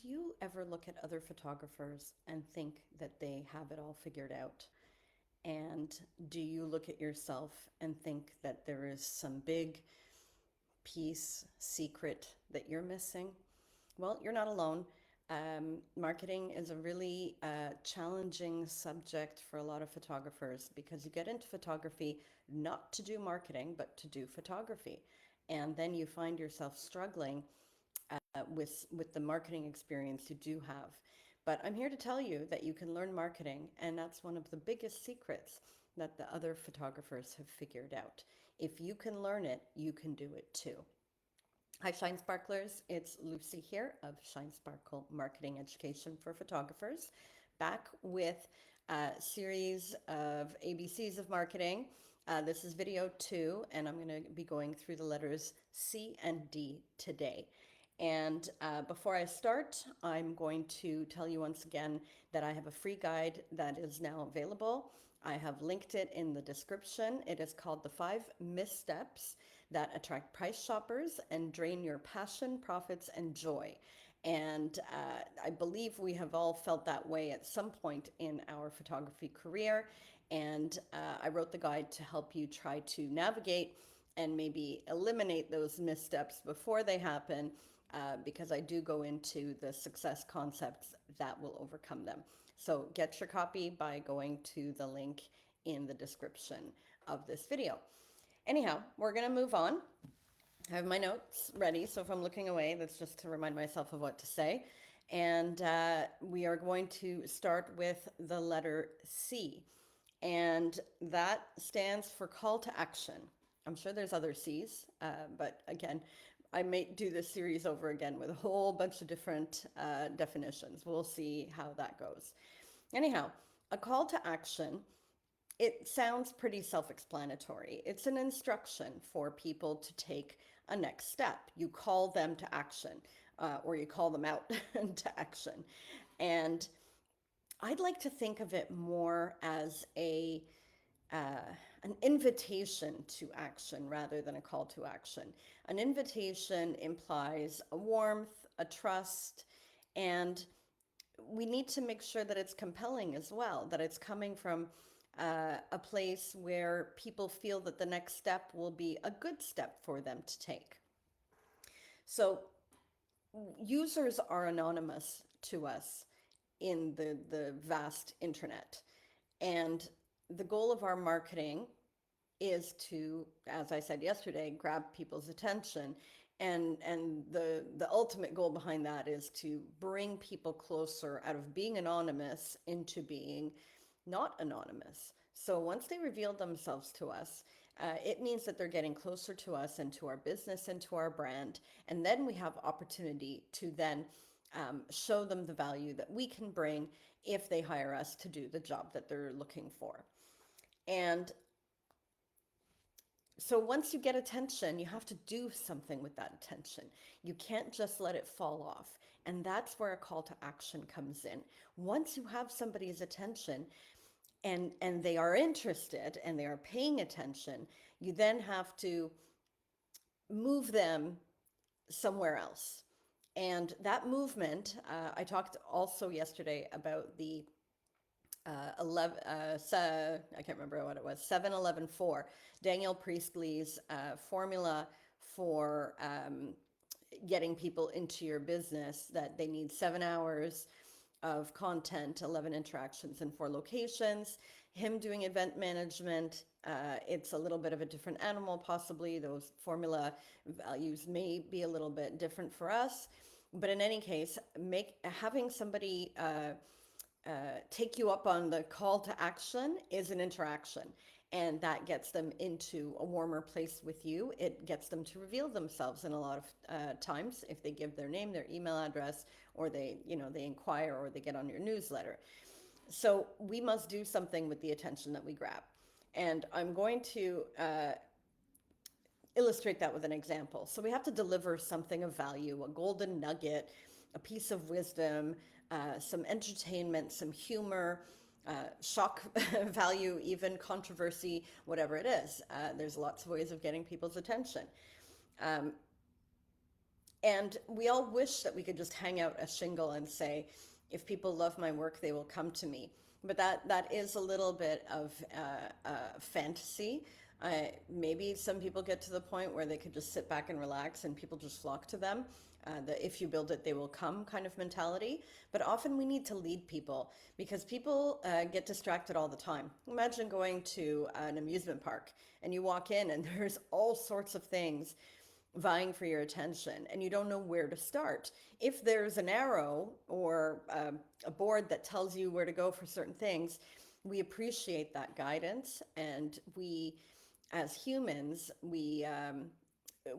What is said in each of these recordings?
Do you ever look at other photographers and think that they have it all figured out? And do you look at yourself and think that there is some big piece, secret that you're missing? Well, you're not alone. Marketing is a really challenging subject for a lot of photographers because you get into photography not to do marketing, but to do photography. And then you find yourself struggling with the marketing experience you do have. But I'm here to tell you that you can learn marketing, and that's one of the biggest secrets that the other photographers have figured out. If you can learn it, you can do it too. Hi, Shine Sparklers. It's Lucy here of ShineSparkL Marketing Education for Photographers, back with a series of ABCs of marketing. This is video 2, and I'm going to be going through the letters C and D today. And before I start, I'm going to tell you once again that I have a free guide that is now available. I have linked it in the description. It is called The 5 Missteps That Attract Price Shoppers and Drain Your Passion, Profits, and Joy. And I believe we have all felt that way at some point in our photography career. And I wrote the guide to help you try to navigate and maybe eliminate those missteps before they happen, because I do go into the success concepts that will overcome them. So get your copy by going to the link in the description of this video. Anyhow, we're going to move on. I have my notes ready, so if I'm looking away, that's just to remind myself of what to say. And we are going to start with the letter C, and that stands for call to action. I'm sure there's other C's, but again, I may do this series over again with a whole bunch of different definitions. We'll see how that goes. Anyhow, a call to action, it sounds pretty self-explanatory. It's an instruction for people to take a next step. You call them to action, or you call them out to action. And I'd like to think of it more as an invitation to action rather than a call to action. An invitation implies a warmth, a trust, and we need to make sure that it's compelling as well, that it's coming from a place where people feel that the next step will be a good step for them to take. So users are anonymous to us in the vast internet. And the goal of our marketing is to, as I said yesterday, grab people's attention. And the ultimate goal behind that is to bring people closer out of being anonymous into being not anonymous. So once they reveal themselves to us, it means that they're getting closer to us and to our business and to our brand. And then we have opportunity to then show them the value that we can bring if they hire us to do the job that they're looking for. And so once you get attention, you have to do something with that attention. You can't just let it fall off. And that's where a call to action comes in. Once you have somebody's attention and they are interested and they are paying attention, you then have to move them somewhere else. And that movement, I talked also yesterday about the 11, I can't remember what it was, 7-11-4, Daniel Priestley's formula for getting people into your business, that they need 7 hours of content, 11 interactions in 4 locations. Him doing event management, it's a little bit of a different animal, possibly. Those formula values may be a little bit different for us. But in any case, having somebody take you up on the call to action is an interaction, and that gets them into a warmer place with you. It gets them to reveal themselves in a lot of times if they give their name, their email address, or they inquire, or they get on your newsletter. So we must do something with the attention that we grab. And I'm going to illustrate that with an example. So we have to deliver something of value, a golden nugget, a piece of wisdom, some entertainment, some humor, shock value, even controversy, whatever it is. There's lots of ways of getting people's attention. And we all wish that we could just hang out a shingle and say, if people love my work, they will come to me. But that is a little bit of fantasy. Maybe some people get to the point where they could just sit back and relax and people just flock to them. The if you build it, they will come kind of mentality. But often we need to lead people because people get distracted all the time. Imagine going to an amusement park and you walk in and there's all sorts of things vying for your attention and you don't know where to start. If there's an arrow or a board that tells you where to go for certain things, we appreciate that guidance, and we, as humans, we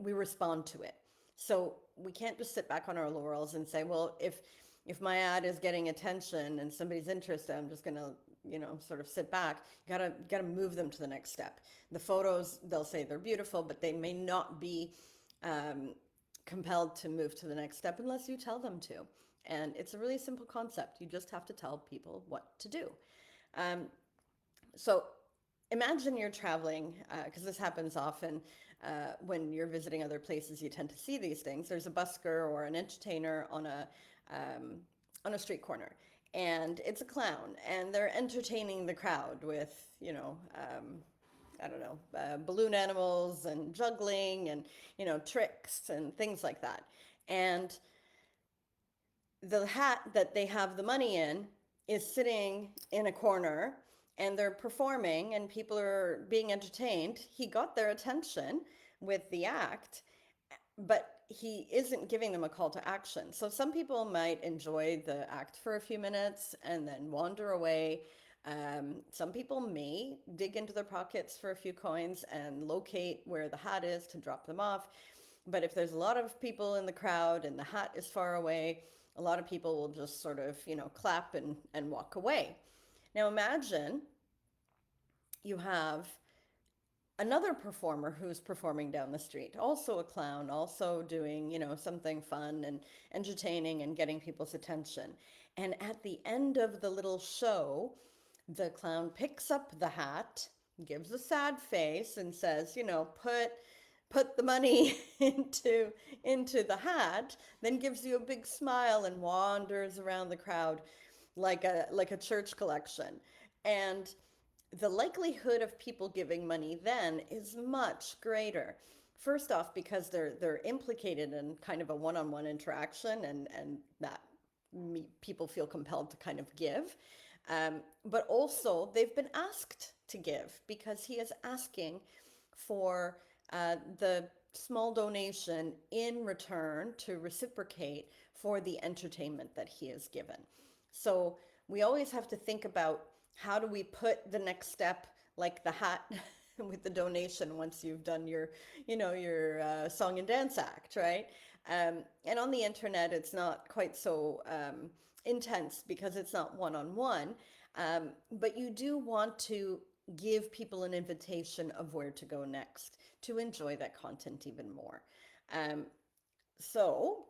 respond to it. So we can't just sit back on our laurels and say, well, if my ad is getting attention and somebody's interested, I'm just going to, sort of sit back. You gotta move them to the next step. The photos, they'll say they're beautiful, but they may not be um, compelled to move to the next step unless you tell them to. And it's a really simple concept. You just have to tell people what to do. Um, so imagine you're traveling, because this happens often when you're visiting other places. You tend to see these things. There's a busker or an entertainer um, on a street corner, and it's a clown, and they're entertaining the crowd with, I don't know, balloon animals and juggling and, tricks and things like that. And the hat that they have the money in is sitting in a corner and they're performing and people are being entertained. He got their attention with the act, but he isn't giving them a call to action. So some people might enjoy the act for a few minutes and then wander away. Some people may dig into their pockets for a few coins and locate where the hat is to drop them off. But if there's a lot of people in the crowd and the hat is far away, a lot of people will just sort of, clap and walk away. Now imagine you have another performer who's performing down the street, also a clown, also doing, something fun and entertaining and getting people's attention. And at the end of the little show, the clown picks up the hat, gives a sad face, and says, put the money into the hat, then gives you a big smile and wanders around the crowd like a church collection. And the likelihood of people giving money then is much greater. First off, because they're implicated in kind of a one-on-one interaction, and that people feel compelled to kind of give. But also, they've been asked to give because he is asking for the small donation in return to reciprocate for the entertainment that he has given. So we always have to think about how do we put the next step, like the hat with the donation, once you've done your song and dance act, right? And on the internet, it's not quite so intense because it's not one-on-one. But you do want to give people an invitation of where to go next to enjoy that content even more. Um, so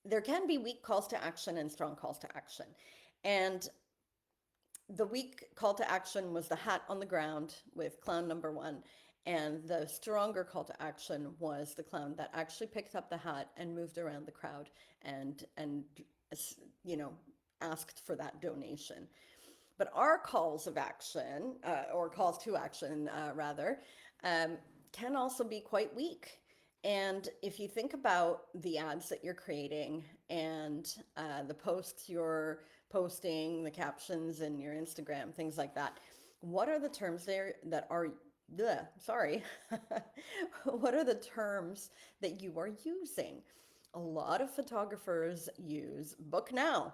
there can be weak calls to action and strong calls to action. And the weak call to action was the hat on the ground with clown number one. And the stronger call to action was the clown that actually picked up the hat and moved around the crowd and you know, asked for that donation. But our calls of action, or calls to action, rather, um, can also be quite weak. And if you think about the ads that you're creating and the posts you're posting, the captions in your Instagram, things like that, what are the terms there that are, sorry, what are the terms that you are using? A lot of photographers use book now.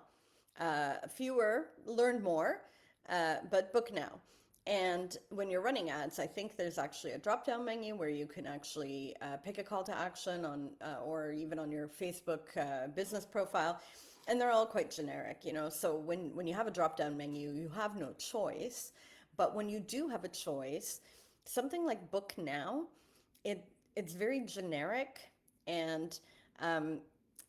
Fewer learn more, but book now. And when you're running ads, I think there's actually a drop down menu where you can actually pick a call to action on, or even on your Facebook business profile. And they're all quite generic, you know. So when you have a drop down menu, you have no choice. But when you do have a choice, something like book now, it's very generic, and um,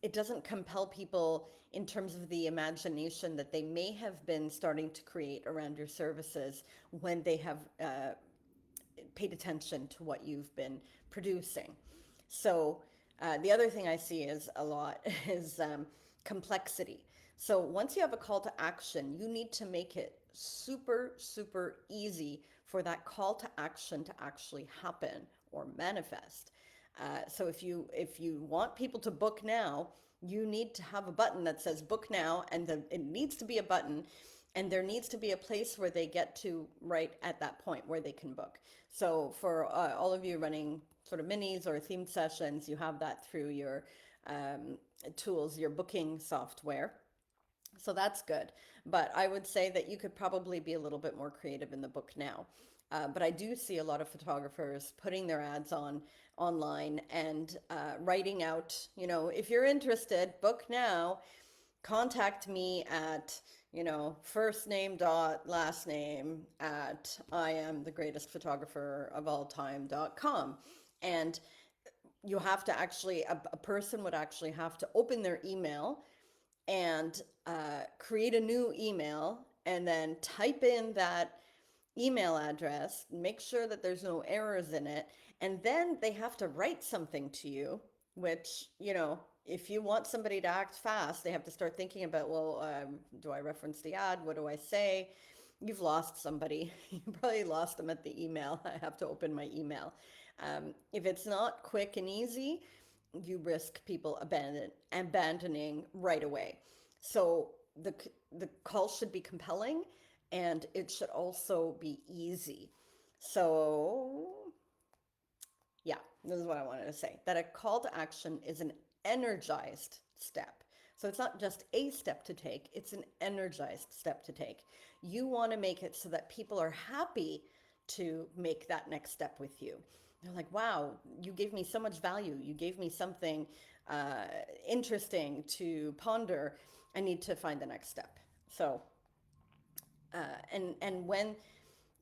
it doesn't compel people in terms of the imagination that they may have been starting to create around your services when they have paid attention to what you've been producing. So The other thing I see is a lot is complexity. So once you have a call to action, you need to make it super, super easy for that call to action to actually happen or manifest. So if you want people to book now, you need to have a button that says book now, and it needs to be a button, and there needs to be a place where they get to right at that point where they can book. So for all of you running sort of minis or themed sessions, you have that through your um, tools, your booking software. So that's good. But I would say that you could probably be a little bit more creative in the book now. But I do see a lot of photographers putting their ads on online and writing out, if you're interested, book now, contact me at, first name dot last name at I am the greatest photographer of all time.com. And you have to actually, a person would actually have to open their email and create a new email and then type in that email address, make sure that there's no errors in it, and then they have to write something to you, which, if you want somebody to act fast, they have to start thinking about, well, do I reference the ad? What do I say? You've lost somebody. You probably lost them at the email. I have to open my email. If it's not quick and easy, you risk people abandoning right away. So the call should be compelling, and it should also be easy. So yeah, this is what I wanted to say. That a call to action is an energized step. So it's not just a step to take, it's an energized step to take. You want to make it so that people are happy to make that next step with you. They're like, wow, you gave me so much value. You gave me something uh, interesting to ponder. I need to find the next step. So, and when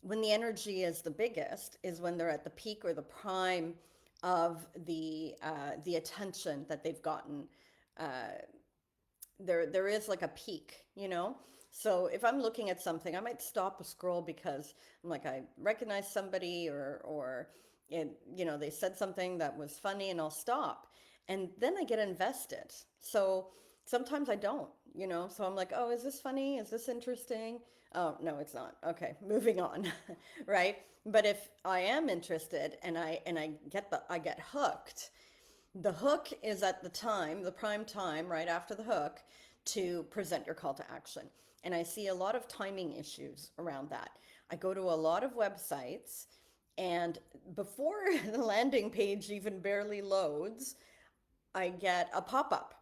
the energy is the biggest is when they're at the peak or the prime of the attention that they've gotten. There is like a peak. So if I'm looking at something, I might stop a scroll because I'm like, I recognize somebody, or they said something that was funny, and I'll stop, and then I get invested. So sometimes I don't. So I'm like, oh, is this funny? Is this interesting? Oh, no, it's not. Okay, moving on. Right? But if I am interested and I get hooked, the hook is at the prime time, right after the hook, to present your call to action. And I see a lot of timing issues around that. I go to a lot of websites, and before the landing page even barely loads, I get a pop up.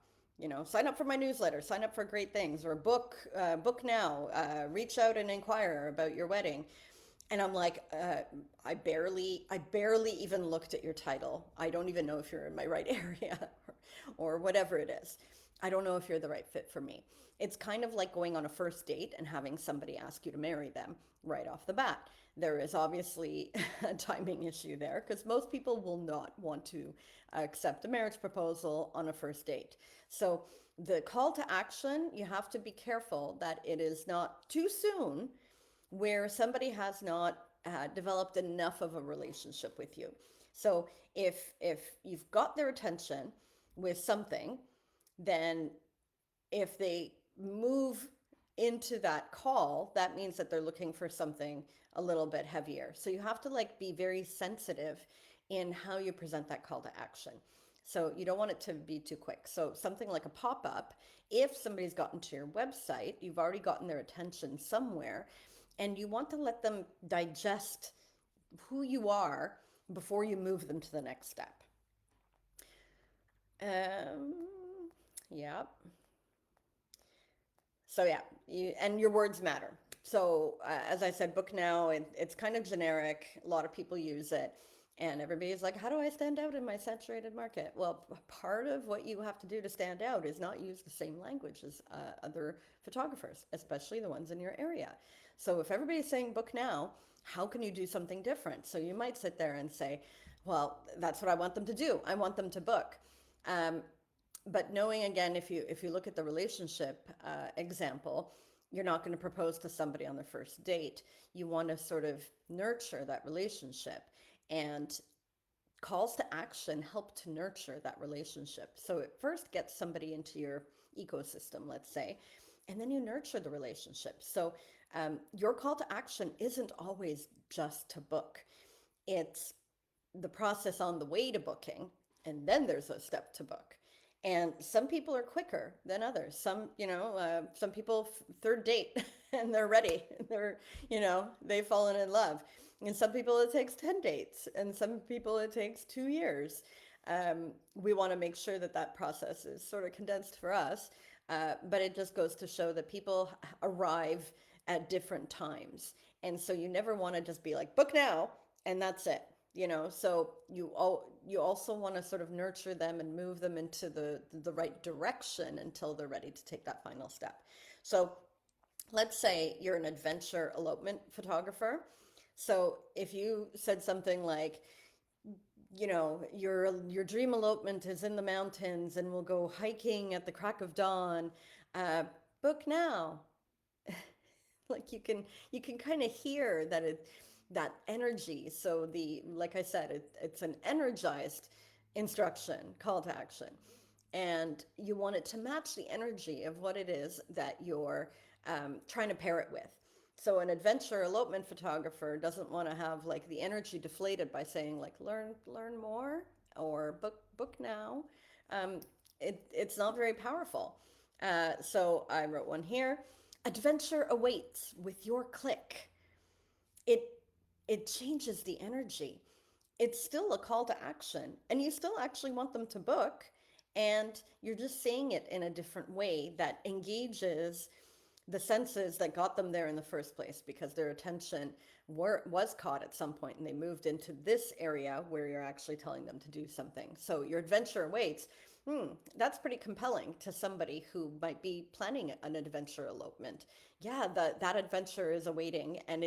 Sign up for my newsletter, sign up for great things, or book now, reach out and inquire about your wedding. And I'm like, I barely even looked at your title. I don't even know if you're in my right area, or whatever it is. I don't know if you're the right fit for me. It's kind of like going on a first date and having somebody ask you to marry them right off the bat. There is obviously a timing issue there, because most people will not want to accept a marriage proposal on a first date. So the call to action, you have to be careful that it is not too soon, where somebody has not developed enough of a relationship with you. So if you've got their attention with something, then if they move into that call, that means that they're looking for something a little bit heavier. So you have to be very sensitive in how you present that call to action. So you don't want it to be too quick. So something like a pop-up, if somebody's gotten to your website, you've already gotten their attention somewhere, and you want to let them digest who you are before you move them to the next step. Um, yeah. So yeah, and your words matter. So as I said, book now, it's kind of generic. A lot of people use it. And everybody's like, how do I stand out in my saturated market? Well, part of what you have to do to stand out is not use the same language as other photographers, especially the ones in your area. So if everybody's saying book now, how can you do something different? So you might sit there and say, well, that's what I want them to do. I want them to book. Um, but knowing, again, if you look at the relationship example, you're not going to propose to somebody on the first date. You want to sort of nurture that relationship and calls to action help to nurture that relationship. So it first gets somebody into your ecosystem, let's say, and then you nurture the relationship. So your call to action isn't always just to book, it's the process on the way to booking, and then there's a step to book. And some people are quicker than others. Some people third date and they're ready. They've fallen in love. And some people it takes 10 dates, and some people it takes 2 years. We want to make sure that that process is sort of condensed for us. But it just goes to show that people arrive at different times. And so you never want to just be like, book now, and that's it. So you also want to sort of nurture them and move them into the right direction until they're ready to take that final step. So let's say you're an adventure elopement photographer. So if you said something like, your dream elopement is in the mountains and we'll go hiking at the crack of dawn, uh, book now. Like you can kind of hear that energy. So the like I said, it's an energized instruction, call to action, and you want it to match the energy of what it is that you're trying to pair it with. So an adventure elopement photographer doesn't want to have like the energy deflated by saying like learn more or book now. It's not very powerful. So I wrote one here. Adventure awaits with your click. It it changes the energy. It's still a call to action, and you still actually want them to book, and you're just saying it in a different way that engages the senses that got them there in the first place, because their attention was caught at some point and they moved into this area where you're actually telling them to do something. So your adventure awaits. That's pretty compelling to somebody who might be planning an adventure elopement. Yeah, that adventure is awaiting, and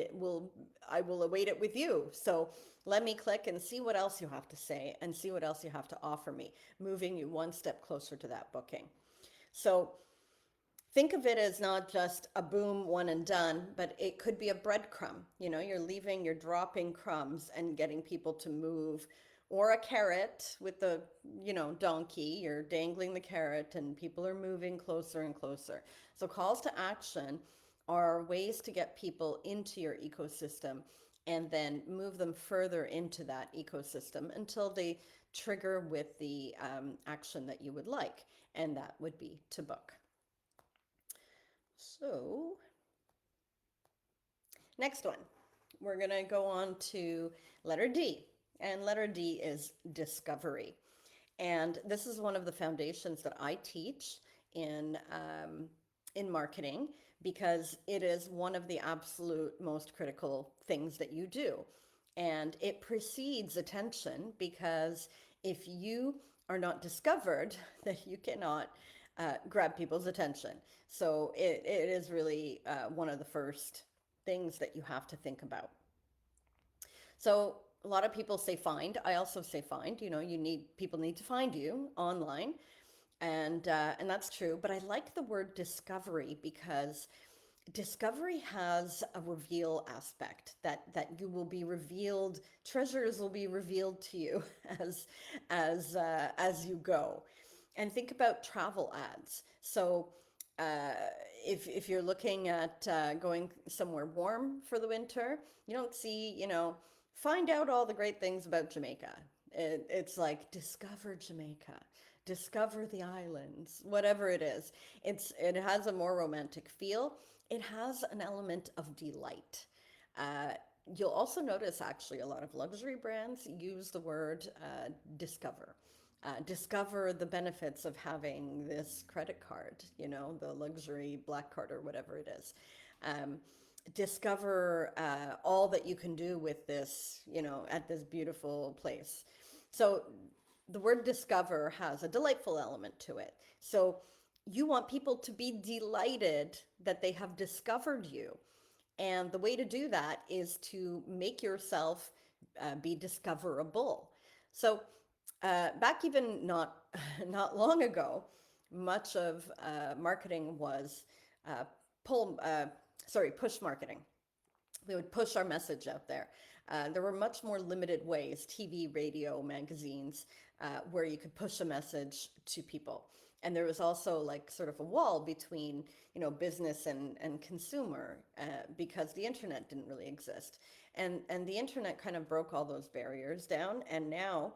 I will await it with you. So let me click and see what else you have to say and see what else you have to offer me, moving you one step closer to that booking. So think of it as not just a boom, one and done, but it could be a breadcrumb. You're dropping crumbs and getting people to move, or a carrot with the, donkey. You're dangling the carrot and people are moving closer and closer. So calls to action are ways to get people into your ecosystem and then move them further into that ecosystem until they trigger with the action that you would like. And that would be to book. So, next one, we're going to go on to letter D. And letter D is discovery. And this is one of the foundations that I teach in marketing, because it is one of the absolute most critical things that you do. And it precedes attention, because if you are not discovered, then you cannot grab people's attention. So it is really one of the first things that you have to think about. So a lot of people say find. I also say find. People need to find you online, and that's true. But I like the word discovery, because discovery has a reveal aspect, that you will be revealed, treasures will be revealed to you as you go. And think about travel ads. So uh, if you're looking at going somewhere warm for the winter, you don't see, find out all the great things about Jamaica. It's like discover Jamaica, discover the islands, whatever it is. It has a more romantic feel. It has an element of delight. Uh, you'll also notice actually a lot of luxury brands use the word discover. Discover the benefits of having this credit card, the luxury black card or whatever it is. Um, Discover all that you can do with this, at this beautiful place. So the word discover has a delightful element to it. So you want people to be delighted that they have discovered you. And the way to do that is to make yourself be discoverable. So back even not not long ago, much of marketing was uh, pull, push marketing. We would push our message out there. There were much more limited ways, TV, radio, magazines, where you could push a message to people. And there was also like sort of a wall between, business and consumer, because the internet didn't really exist. And the internet kind of broke all those barriers down. And now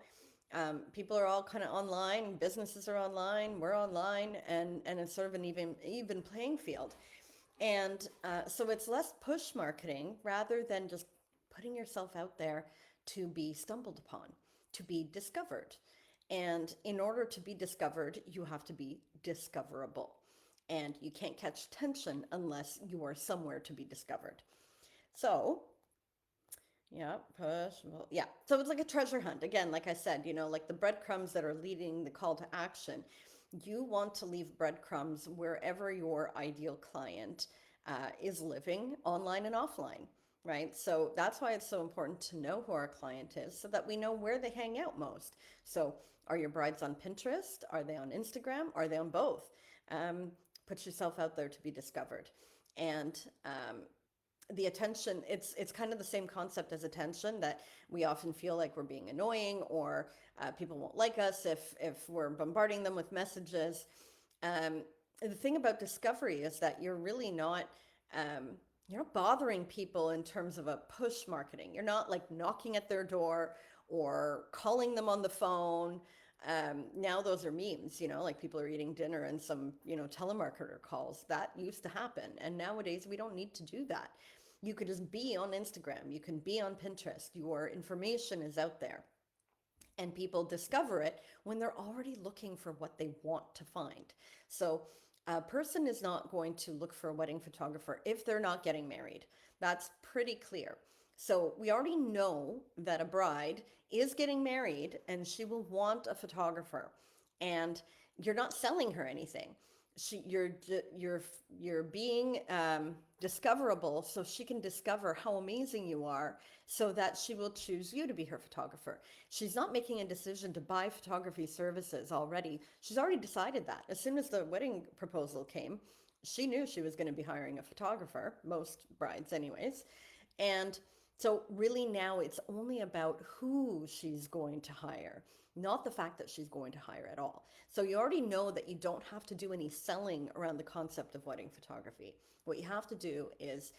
people are all kind of online, businesses are online, we're online, and it's sort of an even playing field. And so it's less push marketing rather than just putting yourself out there to be stumbled upon, to be discovered. And in order to be discovered, you have to be discoverable. And you can't catch attention unless you are somewhere to be discovered. So, yeah, push. Well, yeah. So it's like a treasure hunt. Again, like I said, like the breadcrumbs that are leading the call to action. You want to leave breadcrumbs wherever your ideal client is living, online and offline, right? So that's why it's so important to know who our client is so that we know where they hang out most. So, are your brides on Pinterest? Are they on Instagram? Are they on both? Put yourself out there to be discovered. And the attention, it's kind of the same concept as attention, that we often feel like we're being annoying, or people won't like us if we're bombarding them with messages. The thing about discovery is that um, you're not bothering people in terms of a push marketing. You're not like knocking at their door or calling them on the phone. Now those are memes, like people are eating dinner and some, telemarketer calls. That used to happen. And nowadays we don't need to do that. You could just be on Instagram. You can be on Pinterest. Your information is out there. And people discover it when they're already looking for what they want to find. So a person is not going to look for a wedding photographer if they're not getting married. That's pretty clear. So we already know that a bride is getting married and she will want a photographer. And you're not selling her anything. You're being discoverable, so she can discover how amazing you are, so that she will choose you to be her photographer. She's not making a decision to buy photography services already. She's already decided that. As soon as the wedding proposal came, she knew she was going to be hiring a photographer, most brides, anyways. And so, really, now it's only about who she's going to hire, not the fact that she's going to hire at all. So, you already know that you don't have to do any selling around the concept of wedding photography. What you have to do is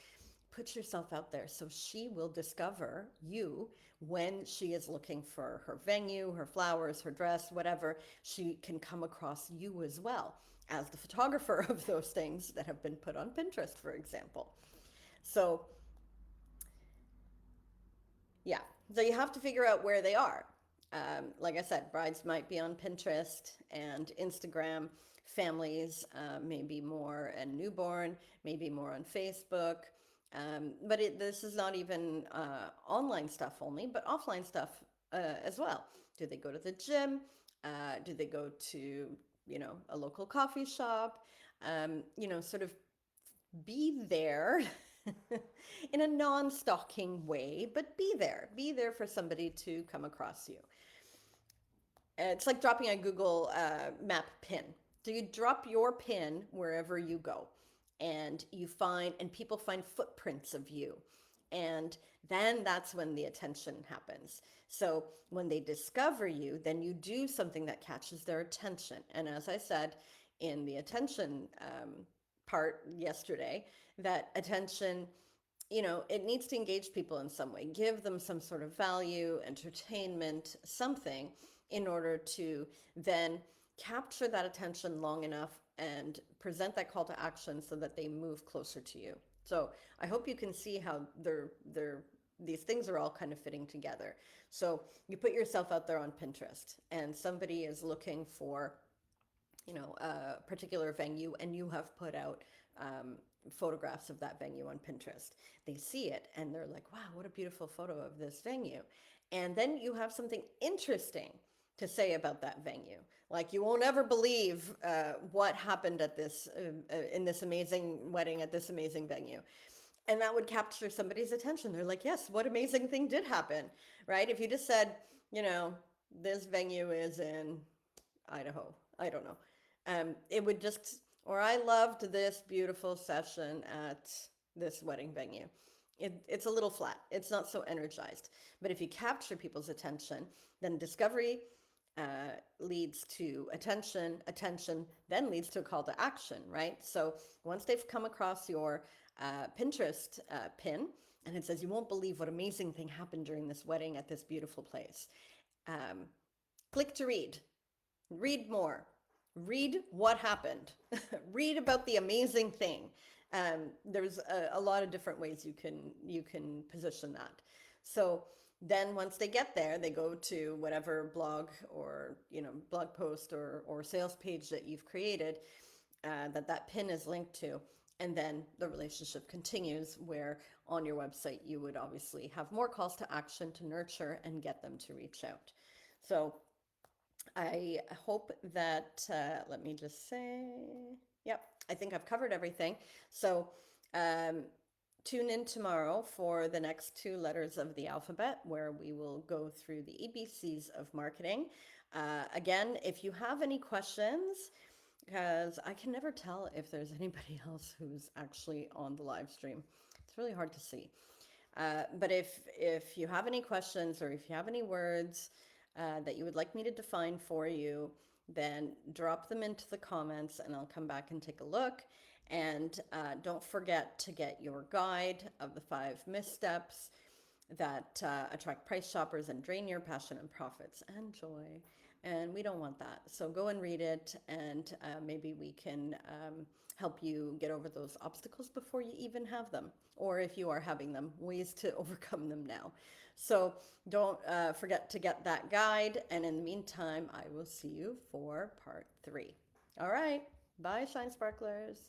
put yourself out there so she will discover you when she is looking for her venue, her flowers, her dress, whatever. She can come across you as well as the photographer of those things that have been put on Pinterest, for example. So, yeah. So you have to figure out where they are. Like I said, brides might be on Pinterest and Instagram. Families maybe more, and newborn maybe more on Facebook. But this is not even online stuff only, but offline stuff as well. Do they go to the gym? Do they go to, a local coffee shop? Sort of be there in a non-stalking way, but be there. Be there for somebody to come across you. It's like dropping a Google map pin. So you drop your pin wherever you go, and people find footprints of you. And then that's when the attention happens. So when they discover you, then you do something that catches their attention. And as I said in the attention part yesterday, that attention, it needs to engage people in some way, give them some sort of value, entertainment, something, in order to then capture that attention long enough and present that call to action so that they move closer to you. So I hope you can see how these things are all kind of fitting together. So you put yourself out there on Pinterest and somebody is looking for, a particular venue, and you have put out photographs of that venue on Pinterest. They see it and they're like, wow, what a beautiful photo of this venue. And then you have something interesting to say about that venue. Like, you won't ever believe what happened at this in this amazing wedding at this amazing venue. And that would capture somebody's attention. They're like, yes, what amazing thing did happen, right? If you just said, this venue is in Idaho, I don't know. It would just, or I loved this beautiful session at this wedding venue. it's a little flat. It's not so energized. But if you capture people's attention, then discovery leads to attention, attention then leads to a call to action, right? So once they've come across your Pinterest pin, and it says, "You won't believe what amazing thing happened during this wedding at this beautiful place." Um, Click to read. Read more. Read what happened. Read about the amazing thing. There's a lot of different ways you can position that. So then once they get there, they go to whatever blog or blog post or sales page that you've created, that pin is linked to. And then the relationship continues, where on your website you would obviously have more calls to action to nurture and get them to reach out. So I hope that, let me just say, yep, I think I've covered everything. So um, tune in tomorrow for the next two letters of the alphabet, where we will go through the ABCs of marketing. Again, if you have any questions, because I can never tell if there's anybody else who's actually on the live stream. It's really hard to see. But if you have any questions, or if you have any words that you would like me to define for you, then drop them into the comments and I'll come back and take a look. And don't forget to get your guide of the 5 missteps that attract price shoppers and drain your passion and profits and joy. And we don't want that. So go and read it, and maybe we can help you get over those obstacles before you even have them. Or if you are having them, ways to overcome them now. So don't forget to get that guide. And in the meantime, I will see you for part 3. All right. Bye, Shine Sparklers.